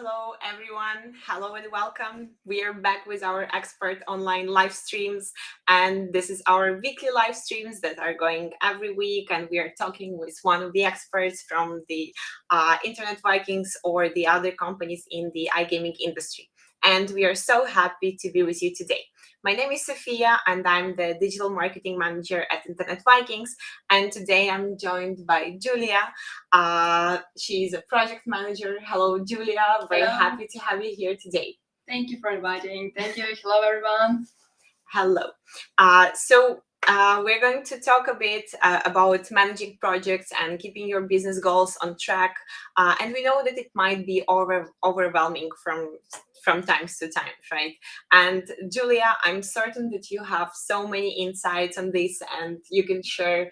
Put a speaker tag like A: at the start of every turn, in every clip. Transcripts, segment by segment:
A: hello, everyone. Hello and welcome. We are back with our expert online live streams, and this is our weekly live streams that are going every week. And we are talking with one of the experts from the Internet Vikings or the other companies in the iGaming industry. And we are so happy to be with you today. My name is Sophia, and I'm the digital marketing manager at Internet Vikings. And today I'm joined by Yuliia. She's a project manager. Hello, Yuliia. Very
B: Hello.
A: happy to have you here today.
B: Thank you for inviting. Thank you. Hello, everyone.
A: Hello. We're going to talk a bit about managing projects and keeping your business goals on track. And we know that it might be overwhelming from times to time, right? And Yuliia, I'm certain that you have so many insights on this and you can share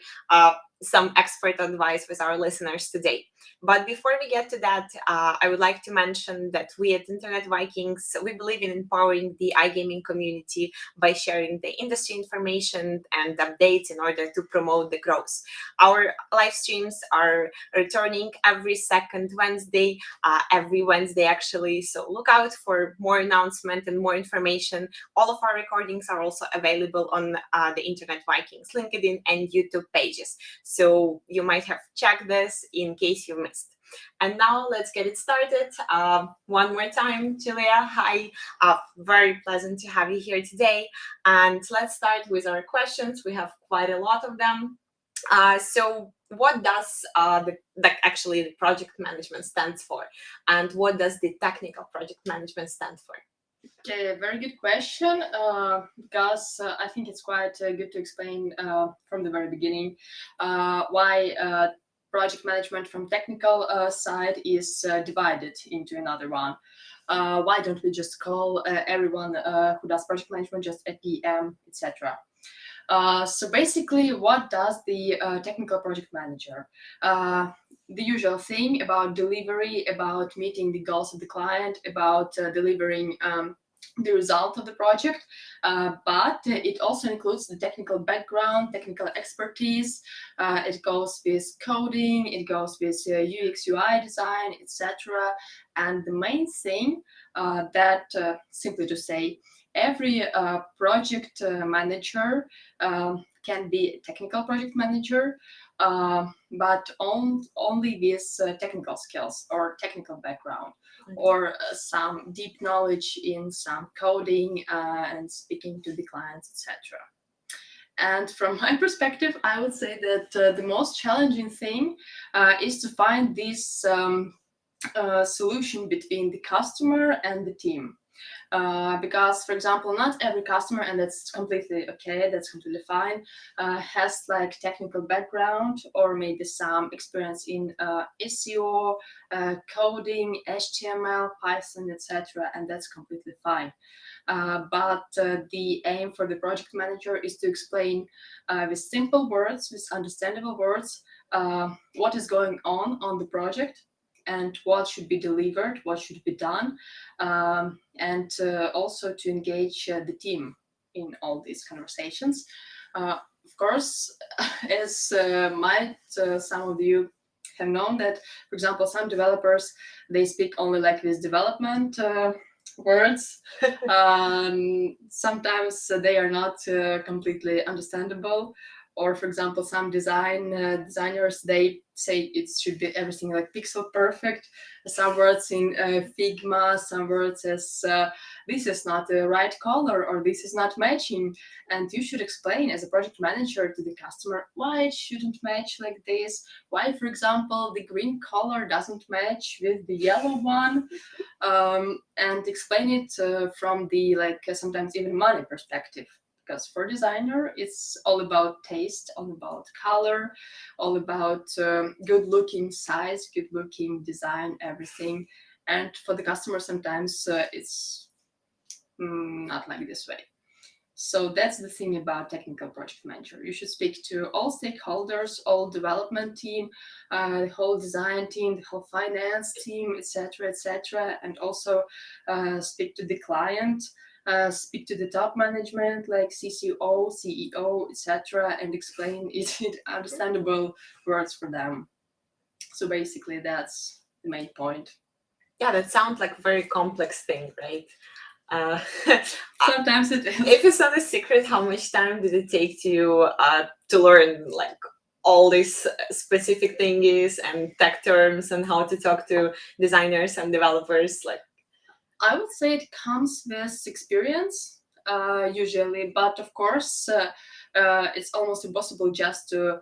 A: some expert advice with our listeners today. But before we get to that, I would like to mention that we at Internet Vikings, we believe in empowering the iGaming community by sharing the industry information and updates in order to promote the growth. Our live streams are returning every second Wednesday, every Wednesday actually. So look out for more announcement and more information. All of our recordings are also available on the Internet Vikings LinkedIn and YouTube pages. So you might have checked this in case you missed. And now let's get it started. One more time, Yuliia. Hi, very pleasant to have you here today. And let's start with our questions. We have quite a lot of them. So what does actually the project management stands for? And what does the technical project management stand for?
B: Okay, very good question. Because I think it's quite good to explain from the very beginning why project management from technical side is divided into another one. Why don't we just call everyone who does project management just a PM, etc. So basically, what does the technical project manager? The usual thing about delivery, about meeting the goals of the client, about delivering the result of the project, but it also includes the technical background, technical expertise. It goes with coding, it goes with UX UI design, etc. And the main thing that, simply to say, every project manager can be a technical project manager, but only with technical skills or technical background, or some deep knowledge in some coding and speaking to the clients, etc. And from my perspective, I would say that the most challenging thing is to find this solution between the customer and the team. Because, for example, not every customer, and that's completely okay, that's completely fine, has like technical background or maybe some experience in SEO, coding, HTML, Python, etc., and that's completely fine. But the aim for the project manager is to explain with simple words, with understandable words, what is going on the project, and what should be delivered, what should be done, and also to engage the team in all these conversations. Of course, as some of you have known that, for example, some developers, they speak only like this development words. Sometimes they are not completely understandable. Or, for example, some designers, they say it should be everything like pixel perfect. Some words in Figma, some words as this is not the right color or this is not matching. And you should explain as a project manager to the customer why it shouldn't match like this. Why, for example, the green color doesn't match with the yellow one. And explain it from the sometimes even money perspective. Because for designer, it's all about taste, all about color, all about good-looking size, good-looking design, everything. And for the customer, sometimes it's not like this way. So that's the thing about technical project manager. You should speak to all stakeholders, all development team, the whole design team, the whole finance team, etc., and also speak to the client. Speak to the top management like CCO, CEO, etc., and explain it in understandable words for them. So basically, that's the main point.
A: Yeah, that sounds like a very complex thing, right? Uh,
B: Sometimes it is.
A: if it's not a secret, how much time did it take to learn like all these specific things and tech terms and how to talk to designers and developers? Like,
B: I would say it comes with experience, usually, but of course, it's almost impossible just to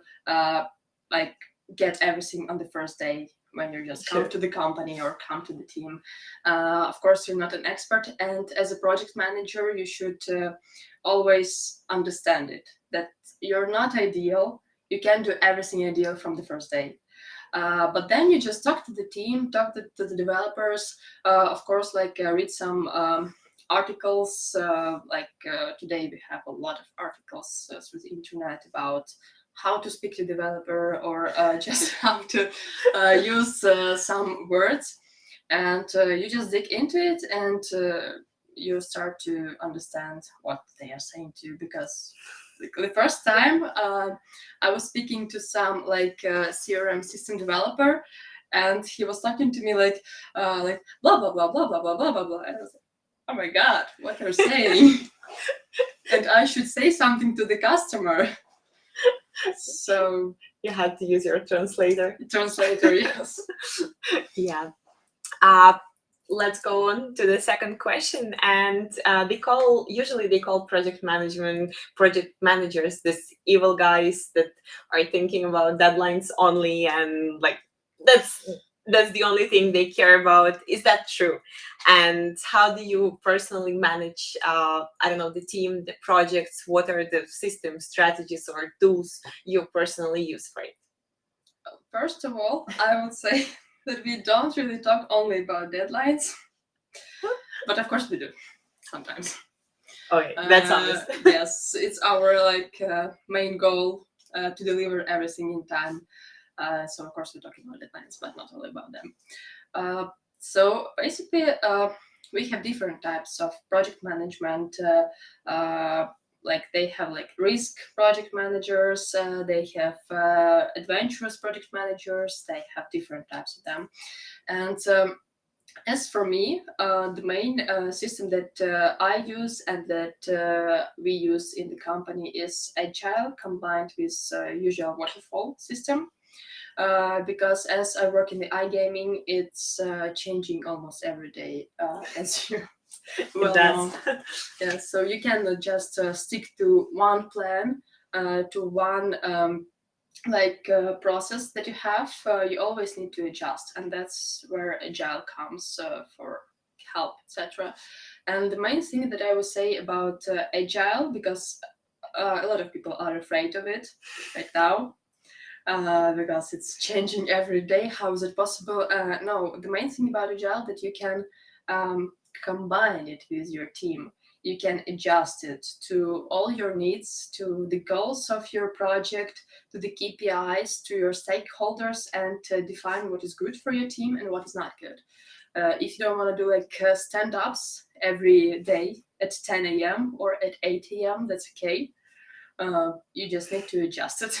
B: like get everything on the first day when you just come
A: sure,
B: to the company or come to the team. Of course, you're not an expert, and as a project manager, you should always understand it that you're not ideal. You can't do everything ideal from the first day. But then you just talk to the team, talk to the developers, of course, like read some articles. Today we have a lot of articles through the internet about how to speak to developer or just how to use some words. And you just dig into it and you start to understand what they are saying to you because the first time I was speaking to some CRM system developer, and he was talking to me like blah blah blah blah blah blah blah blah blah. And I was like, oh my god, what they're saying, and I should say something to the customer. So
A: you had to use your translator.
B: translator, yes.
A: Yeah. Uh, let's go on to the second question. And they call project managers, this evil guys that are thinking about deadlines only, and like that's that's the only thing they care about. Is that true? And how do you personally manage? I don't know, the team, the projects. What are the systems, strategies, or tools you personally use for it?
B: First of all, I would say that we don't really talk only about deadlines, but of course we do sometimes.
A: Okay, that's honest.
B: Yes, it's our main goal to deliver everything in time. So of course we're talking about deadlines, but not only about them. So basically, we have different types of project management. Like they have like risk project managers, they have adventurous project managers. They have different types of them, and as for me, the main system that I use and that we use in the company is Agile combined with usual waterfall system. Because as I work in the iGaming, it's changing almost every day, as you
A: It
B: well
A: does.
B: know. Yeah, so you cannot just stick to one plan, to one process that you have. You always need to adjust, and that's where Agile comes for help, etc. And the main thing that I would say about Agile, because a lot of people are afraid of it right now, because it's changing every day. How is it possible? No, the main thing about Agile that you can combine it with your team. You can adjust it to all your needs, to the goals of your project, to the KPIs, to your stakeholders, and to define what is good for your team and what is not good. If you don't want to do stand-ups every day at 10 a.m. or at 8 a.m., that's okay. You just need to adjust it.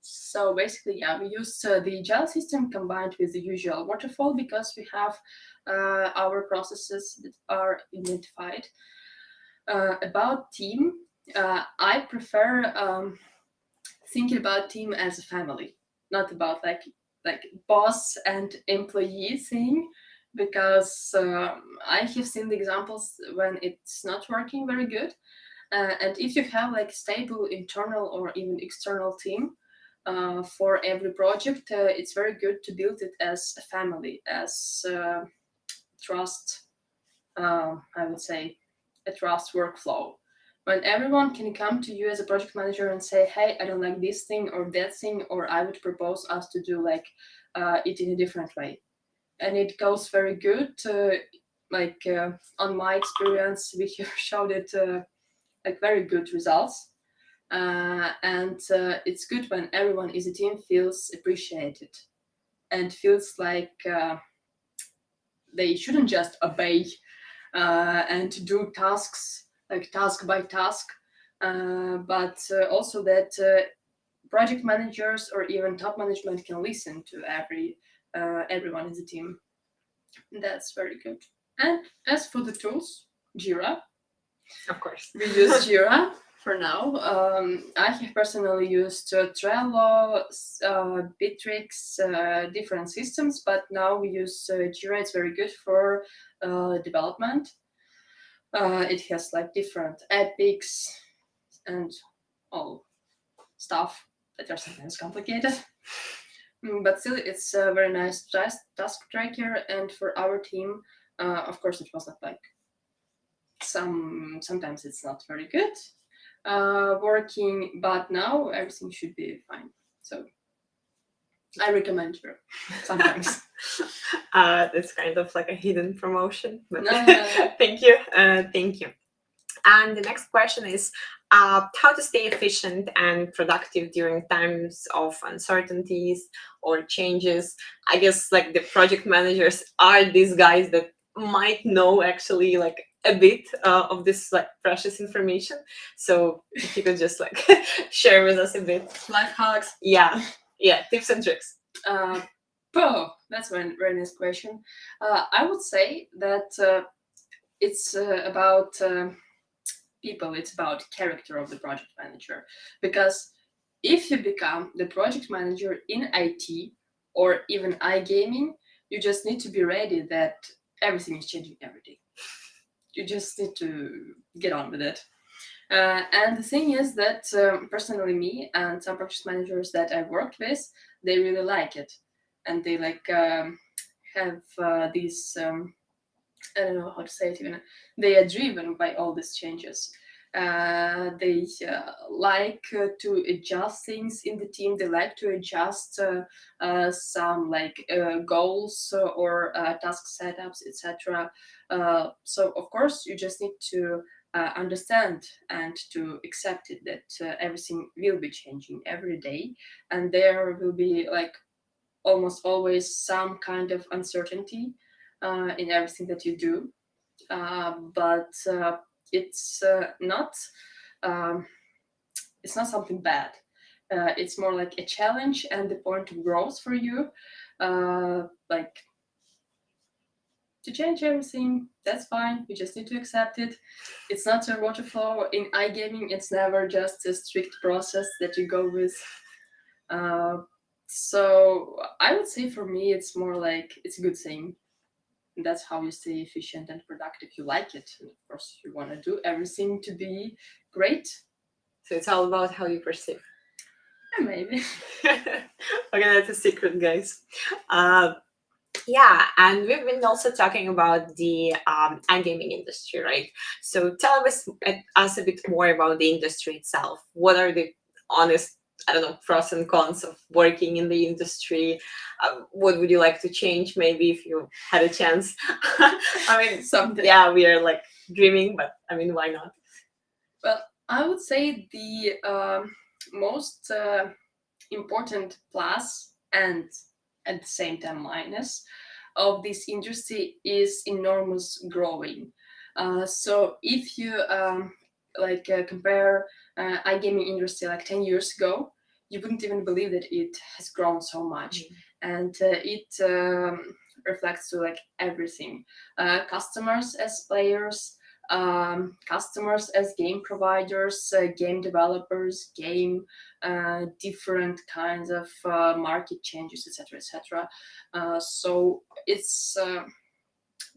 B: So basically, yeah, we use the Agile system combined with the usual waterfall because we have our processes that are identified. About team, I prefer thinking about team as a family, not about like boss and employee thing, because I have seen the examples when it's not working very good. And if you have like stable internal or even external team for every project, it's very good to build it as a family, as trust. I would say a trust workflow. When everyone can come to you as a project manager and say, "Hey, I don't like this thing or that thing," or "I would propose us to do it in a different way," and it goes very good. On my experience, we have showed it very good results. And it's good when everyone is a team feels appreciated and feels like they shouldn't just obey and do tasks like task by task, but also that project managers or even top management can listen to everyone in the team. That's very good. And as for the tools, Jira,
A: Of course.
B: we use Jira for now. I have personally used Trello, Bittrex, different systems, but now we use Jira. It's very good for development. It has like different epics and all stuff that are sometimes complicated. But still, it's a very nice task tracker. And for our team, of course, it was not like sometimes it's not very good working, but now everything should be fine. So I recommend you sometimes.
A: That's kind of like a hidden promotion, but
B: No.
A: thank you. Thank you. And the next question is how to stay efficient and productive during times of uncertainties or changes. I guess like the project managers are these guys that might know actually like a bit of this like precious information. So if you could just like share with us a bit.
B: Life hacks.
A: Yeah, tips and tricks.
B: That's a very nice question. I would say that it's about people, it's about character of the project manager. Because if you become the project manager in IT or even iGaming, you just need to be ready that everything is changing every day. You just need to get on with it. And the thing is that personally, me and some project managers that I worked with, they really like it, and they like have these. I don't know how to say it even. They are driven by all these changes. They like to adjust things in the team. They like to adjust some like goals or task setups, etc. So of course, you just need to understand and to accept it that everything will be changing every day, and there will be like almost always some kind of uncertainty in everything that you do. But it's not um, it's not something bad. It's more like a challenge and the point of growth for you. Like to change everything, that's fine. You just need to accept it. It's not a waterfall in iGaming. It's never just a strict process that you go with. Uh, so I would say for me, it's more like it's a good thing. And that's how you stay efficient and productive. You like it, and of course, you want to do everything to be great.
A: So it's all about how you perceive.
B: Yeah, maybe.
A: Okay, that's a secret, guys. Yeah, and we've been also talking about the iGaming industry, right? So tell us a bit more about the industry itself. What are the honest, I don't know, pros and cons of working in the industry? What would you like to change, maybe, if you had a chance? I mean,
B: Someday.
A: yeah, we are like dreaming, but I mean, why not?
B: Well, I would say the most important plus and at the same time minus of this industry is enormous growing. So if you compare iGaming industry like 10 years ago, you wouldn't even believe that it has grown so much. And it reflects to like everything, customers as players, customers as game providers, game developers, game different kinds of market changes, etc., etc. So it's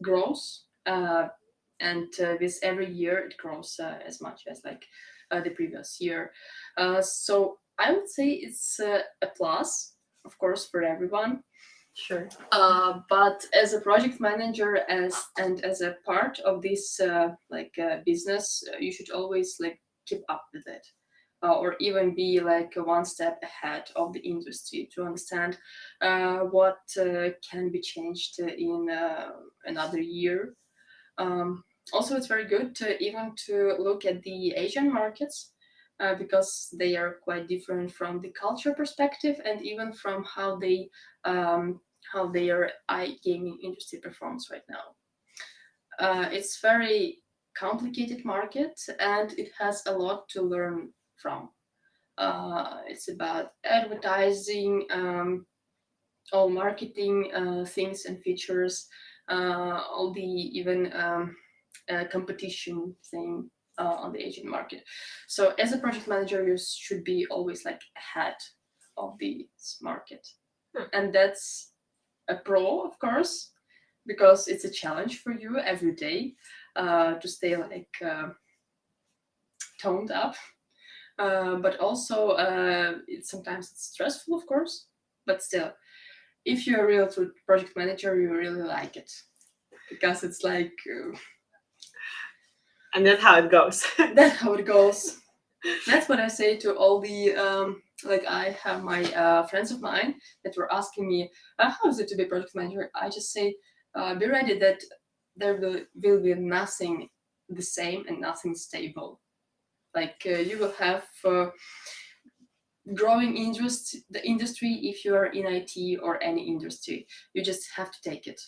B: grows, and with every year it grows as much as like the previous year. So I would say it's a plus, of course, for everyone.
A: Sure.
B: But as a project manager, as a part of this business, you should always like keep up with it, or even be like one step ahead of the industry to understand what can be changed in another year. Also, it's very good to even to look at the Asian markets. Because they are quite different from the culture perspective and even from how their iGaming industry performs right now. It's very complicated market and it has a lot to learn from. It's about advertising, all marketing things and features. all the even competition thing on the Asian market. So as a project manager, you should be always like ahead of this market, and that's a pro, of course, because it's a challenge for you every day to stay like toned up. But also, sometimes it's stressful, of course. But still, if you're a real project manager, you really like it because it's like
A: And that's how it goes.
B: that's how it goes. That's what I say to all the like I have my friends of mine that were asking me how is it to be a project manager. I just say be ready that there will be nothing the same and nothing stable. Like you will have growing interest the industry if you are in IT or any industry. You just have to take it.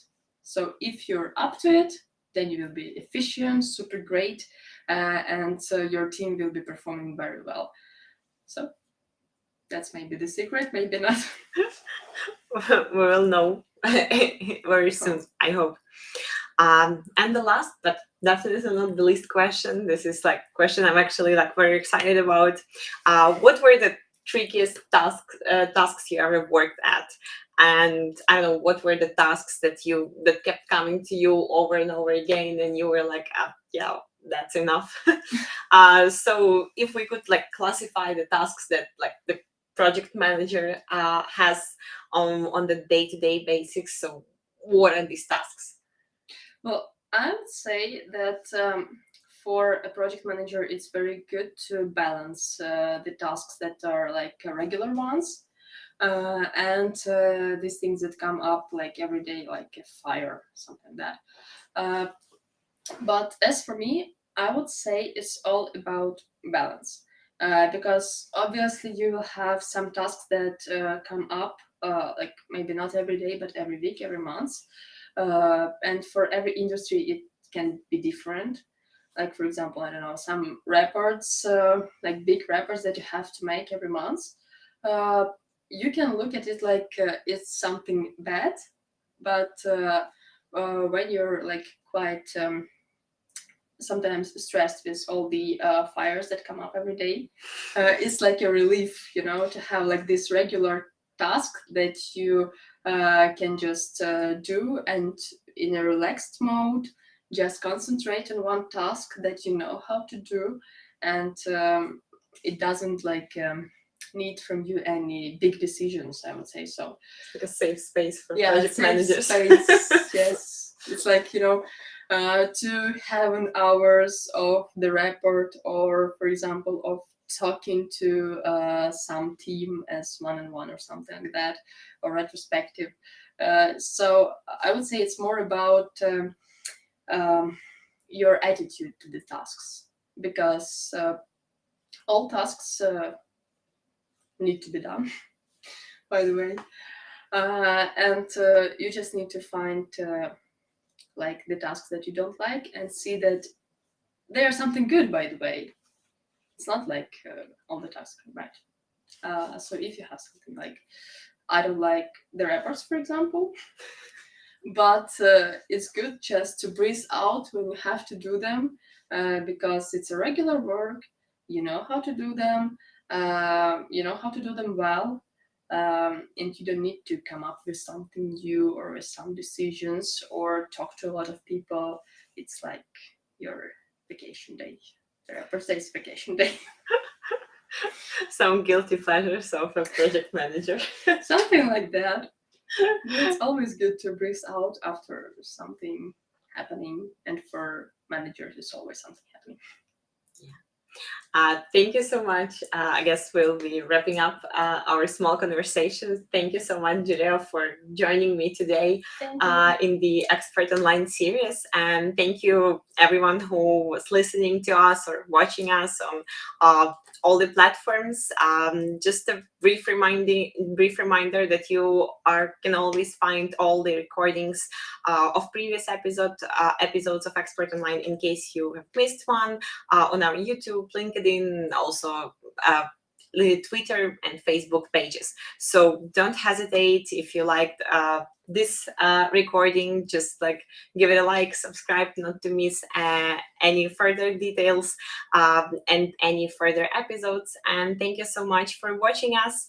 B: So if you're up to it, then you will be efficient, super great, and your team will be performing very well. So that's maybe the secret, maybe not.
A: We will know very soon, I hope. And the last, but definitely not the least question. This is like question I'm actually like very excited about. What were the trickiest tasks you ever worked at? And I don't know, what were the tasks that kept coming to you over and over again, and you were like, yeah, that's enough. So if we could like classify the tasks that like the project manager has on the day-to-day basis, so what are these tasks?
B: Well, I would say that for a project manager, it's very good to balance the tasks that are like regular ones and these things that come up like every day, like a fire, something like that. Uh, but as for me, I would say it's all about balance. Because obviously you will have some tasks that come up, like maybe not every day, but every week, every month. And for every industry, it can be different. Like, for example, I don't know, some reports, like big reports that you have to make every month. Uh, you can look at it like it's something bad, but when you're like quite sometimes stressed with all the fires that come up every day, it's like a relief, to have like this regular task that you can just do and in a relaxed mode just concentrate on one task that you know how to do, and it doesn't like need from you any big decisions, I would say. So
A: Like a safe space for
B: yeah,
A: project
B: safe
A: managers.
B: space. Yes, it's like to have an hours of the report, or for example of talking to some team as one-on-one or something like that, or retrospective. So I would say it's more about um, your attitude to the tasks, because all tasks need to be done, by the way. And you just need to find like the tasks that you don't like and see that they are something good, by the way. It's not like all the tasks are bad. So if you have something like, I don't like the reports, for example, but it's good just to breathe out when you have to do them, because it's a regular work. You know how to do them. You know how to do them well, and you don't need to come up with something new or with some decisions or talk to a lot of people. It's like your vacation day. The reports day is vacation day.
A: Some guilty pleasures of a project manager.
B: Something like that. It's always good to breathe out after something happening, and for managers, it's always something happening.
A: Thank you so much. I guess we'll be wrapping up our small conversations. Thank you so much, Yuliia, for joining me today in the Expert Online series. And thank you, everyone who was listening to us or watching us on all the platforms. Just a brief reminder that you can always find all the recordings of previous episodes of Expert Online in case you have missed one on our YouTube, LinkedIn, also Twitter and Facebook pages. So don't hesitate. If you liked this recording, just like give it a like, subscribe not to miss any further details and any further episodes. And thank you so much for watching us.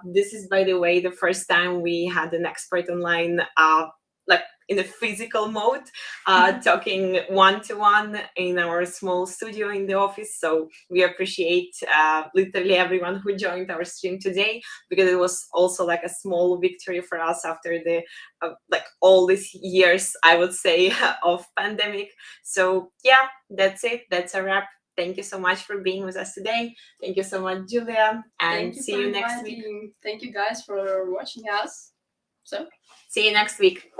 A: This is, by the way, the first time we had an expert online like in a physical mode, talking one-to-one in our small studio in the office. So we appreciate literally everyone who joined our stream today, because it was also like a small victory for us after the like all these years, I would say, of pandemic. So yeah, that's it. That's a wrap. Thank you so much for being with us today. Thank you so much, Yuliia, and
B: Thank you
A: see
B: for
A: you next week.
B: inviting. Thank you guys for watching us. So
A: See you next week.